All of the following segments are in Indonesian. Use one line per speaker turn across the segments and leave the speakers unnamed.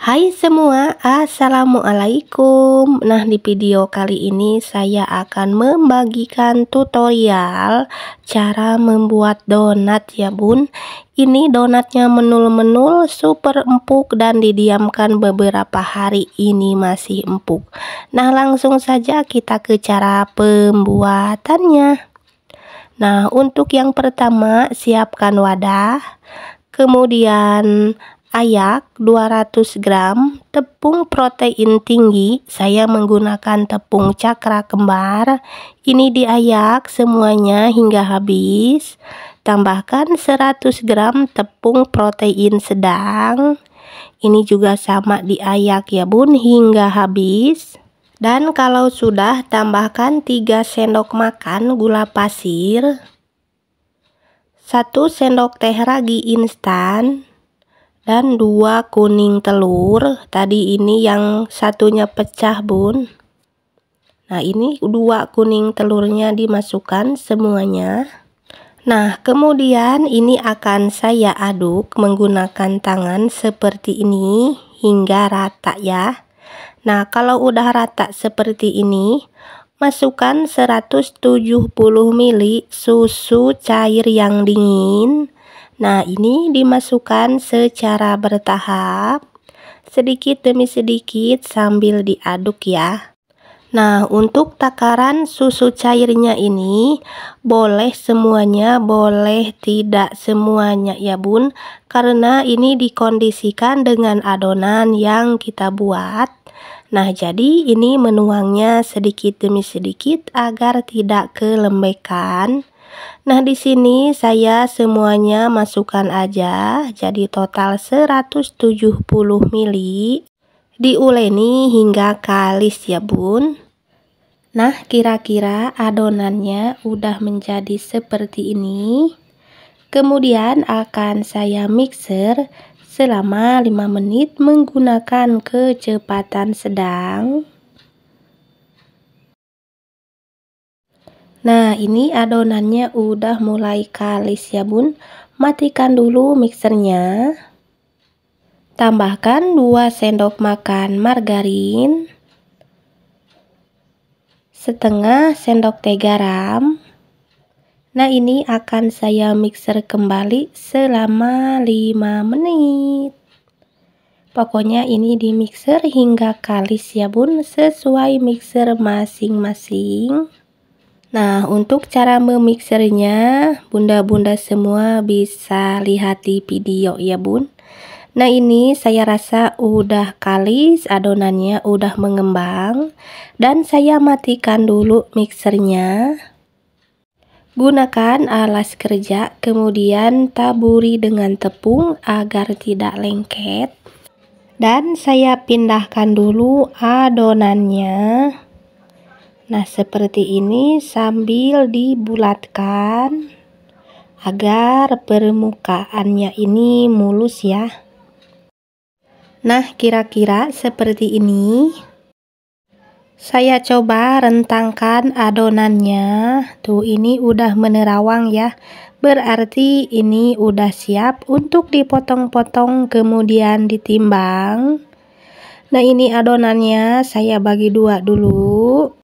Hai semua, assalamualaikum. Nah, di video kali ini saya akan membagikan tutorial cara membuat donat ya bun. Ini donatnya menul-menul, super empuk dan didiamkan beberapa hari ini masih empuk. Nah, langsung saja kita ke cara pembuatannya. Nah, untuk yang pertama siapkan wadah, kemudian ayak 200 gram, tepung protein tinggi, saya menggunakan tepung cakra kembar. Ini diayak semuanya hingga habis. Tambahkan 100 gram tepung protein sedang. Ini juga sama diayak ya bun hingga habis. Dan kalau sudah, tambahkan 3 sendok makan gula pasir, 1 sendok teh ragi instan, dan 2 kuning telur. Tadi ini yang satunya pecah bun. Nah, ini 2 kuning telurnya dimasukkan semuanya. Nah, kemudian ini akan saya aduk menggunakan tangan seperti ini hingga rata ya. Nah, kalau udah rata seperti ini, masukkan 170 ml susu cair yang dingin. Nah, ini dimasukkan secara bertahap, sedikit demi sedikit sambil diaduk ya. Nah, untuk takaran susu cairnya ini boleh semuanya, boleh tidak semuanya ya bun, karena ini dikondisikan dengan adonan yang kita buat. Nah, jadi ini menuangnya sedikit demi sedikit agar tidak kelembekan. Nah, di sini saya semuanya masukkan aja, jadi total 170 ml. Diuleni hingga kalis ya bun. Nah, kira-kira adonannya udah menjadi seperti ini. Kemudian akan saya mixer selama 5 menit menggunakan kecepatan sedang. Nah, ini adonannya udah mulai kalis ya bun. Matikan dulu mixernya. Tambahkan 2 sendok makan margarin, setengah sendok teh garam. Nah, ini akan saya mixer kembali selama 5 menit. Pokoknya ini di mixer hingga kalis ya bun, sesuai mixer masing-masing. Nah, untuk cara memixernya, bunda-bunda semua bisa lihat di video ya bun. Nah, ini saya rasa udah kalis, adonannya udah mengembang. Dan saya matikan dulu mixernya. Gunakan alas kerja, kemudian taburi dengan tepung agar tidak lengket. Dan saya pindahkan dulu adonannya. Nah, seperti ini sambil dibulatkan agar permukaannya ini mulus ya. Nah, kira-kira seperti ini. Saya coba rentangkan adonannya. Tuh, ini udah menerawang ya. Berarti ini udah siap untuk dipotong-potong kemudian ditimbang. Nah, ini adonannya saya bagi 2 dulu.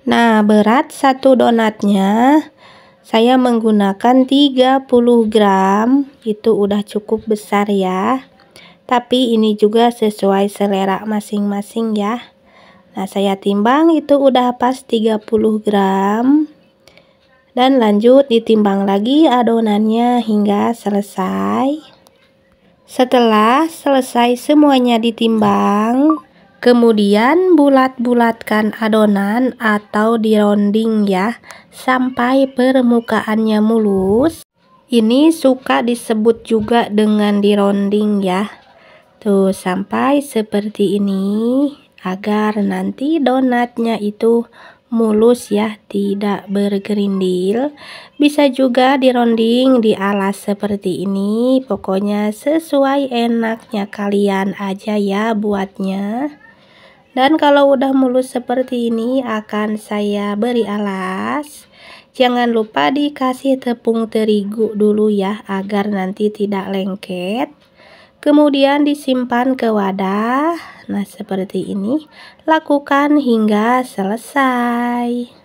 Nah, berat satu donatnya saya menggunakan 30 gram. Itu udah cukup besar ya. Tapi ini juga sesuai selera masing-masing ya. Nah, saya timbang itu udah pas 30 gram. Dan lanjut ditimbang lagi adonannya hingga selesai. Setelah selesai semuanya ditimbang, kemudian bulat-bulatkan adonan atau dironding ya, sampai permukaannya mulus. Ini suka disebut juga dengan dironding ya. Tuh, sampai seperti ini. Agar nanti donatnya itu mulus ya, tidak bergerindil. Bisa juga dironding di alas seperti ini. Pokoknya sesuai enaknya kalian aja ya buatnya. Dan kalau udah mulus seperti ini akan saya beri alas. Jangan lupa dikasih tepung terigu dulu ya, agar nanti tidak lengket. Kemudian disimpan ke wadah. Nah, seperti ini. Lakukan hingga selesai.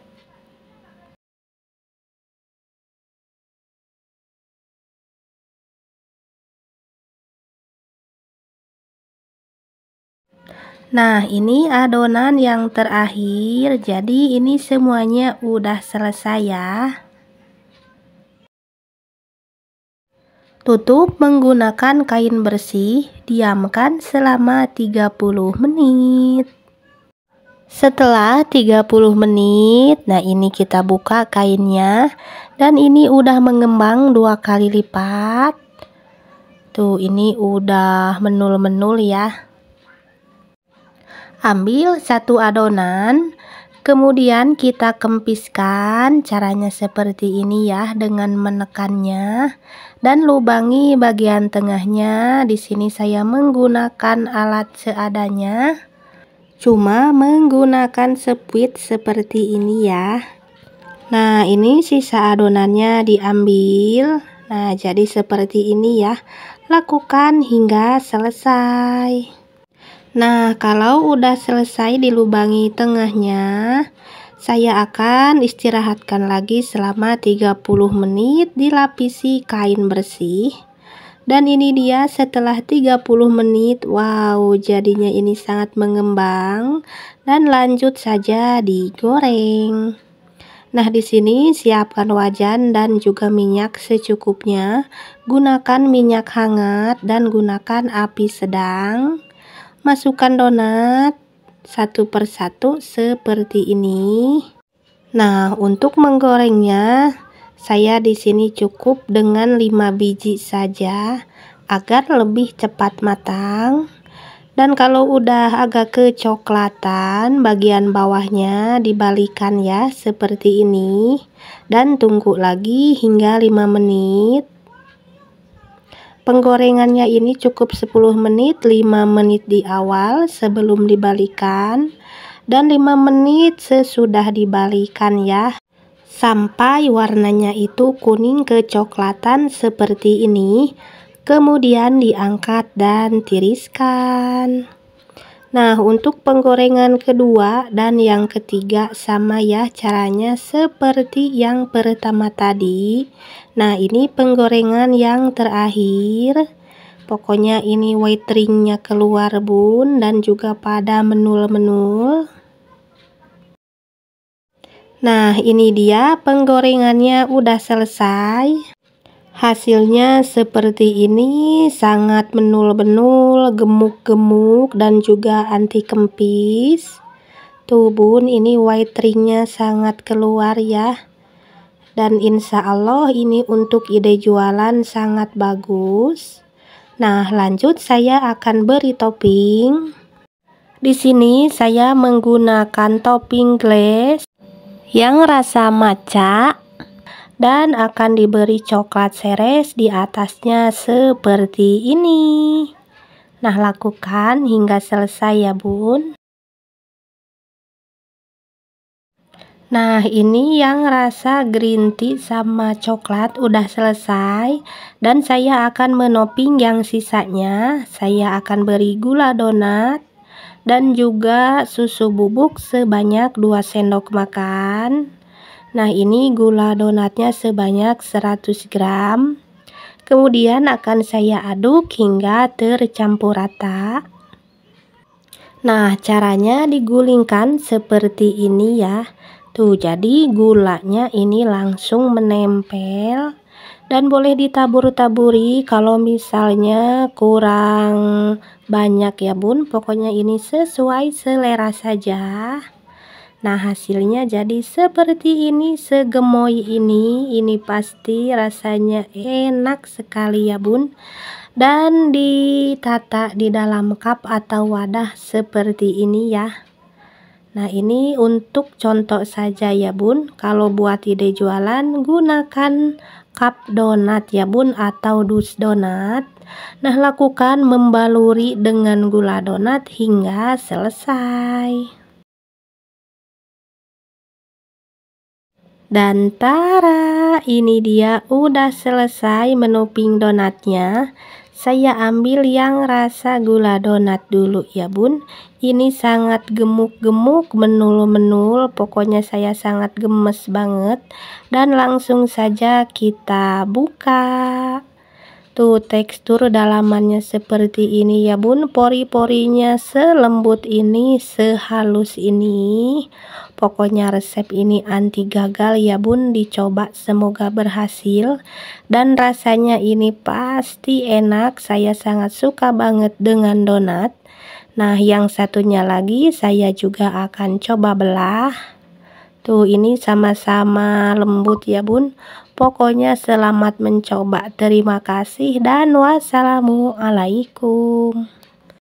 Nah, ini adonan yang terakhir. Jadi ini semuanya udah selesai ya. Tutup menggunakan kain bersih, diamkan selama 30 menit. Setelah 30 menit, nah ini kita buka kainnya. Dan ini udah mengembang 2 kali lipat. Tuh, ini udah menul-menul ya. Ambil satu adonan, kemudian kita kempiskan. Caranya seperti ini ya, dengan menekannya dan lubangi bagian tengahnya. Di sini saya menggunakan alat seadanya, cuma menggunakan spuit seperti ini ya. Nah, ini sisa adonannya diambil. Nah, jadi seperti ini ya. Lakukan hingga selesai. Nah, kalau udah selesai dilubangi tengahnya, saya akan istirahatkan lagi selama 30 menit dilapisi kain bersih. Dan ini dia setelah 30 menit. Wow, jadinya ini sangat mengembang. Dan lanjut saja digoreng. Nah, di sini siapkan wajan dan juga minyak secukupnya. Gunakan minyak hangat dan gunakan api sedang. Masukkan donat satu persatu seperti ini. Nah, untuk menggorengnya saya di sini cukup dengan 5 biji saja agar lebih cepat matang. Dan kalau udah agak kecoklatan, bagian bawahnya dibalikan ya seperti ini dan tunggu lagi hingga 5 menit. Penggorengannya ini cukup 10 menit, 5 menit di awal sebelum dibalikan dan 5 menit sesudah dibalikan ya. Sampai warnanya itu kuning kecoklatan seperti ini. Kemudian diangkat dan tiriskan. Nah, untuk penggorengan kedua dan yang ketiga sama ya caranya seperti yang pertama tadi. Nah, ini penggorengan yang terakhir. Pokoknya ini white ringnya keluar bun dan juga pada menul-menul. Nah, ini dia penggorengannya udah selesai. Hasilnya seperti ini, sangat menul-menul, gemuk-gemuk dan juga anti kempis. Tuh bun, ini white ringnya sangat keluar ya. Dan insya Allah ini untuk ide jualan sangat bagus. Nah, lanjut saya akan beri topping. Di sini saya menggunakan topping glaze yang rasa matcha. Dan akan diberi coklat seres di atasnya seperti ini. Nah, lakukan hingga selesai ya bun. Nah, ini yang rasa green tea sama coklat udah selesai. Dan saya akan menoping yang sisanya. Saya akan beri gula donat dan juga susu bubuk sebanyak 2 sendok makan. Nah, ini gula donatnya sebanyak 100 gram. Kemudian akan saya aduk hingga tercampur rata. Nah, caranya digulingkan seperti ini ya. Tuh, jadi gulanya ini langsung menempel. Dan boleh ditabur-taburi kalau misalnya kurang banyak ya bun. Pokoknya ini sesuai selera saja. Nah, hasilnya jadi seperti ini, segemoy ini. Ini pasti rasanya enak sekali ya bun. Dan ditata di dalam cup atau wadah seperti ini ya. Nah, ini untuk contoh saja ya bun. Kalau buat ide jualan gunakan cup donat ya bun atau dus donat. Nah, lakukan membaluri dengan gula donat hingga selesai. Dan tara, ini dia udah selesai menoping donatnya. Saya ambil yang rasa gula donat dulu ya bun. Ini sangat gemuk-gemuk, menul-menul, pokoknya saya sangat gemes banget. Dan langsung saja kita buka. Tuh tekstur dalamannya seperti ini ya bun, pori-porinya selembut ini, sehalus ini. Pokoknya resep ini anti gagal ya bun, dicoba semoga berhasil. Dan rasanya ini pasti enak, saya sangat suka banget dengan donat. Nah yang satunya lagi saya juga akan coba belah. Tuh ini sama-sama lembut ya bun. Pokoknya selamat mencoba. Terima kasih dan wassalamualaikum.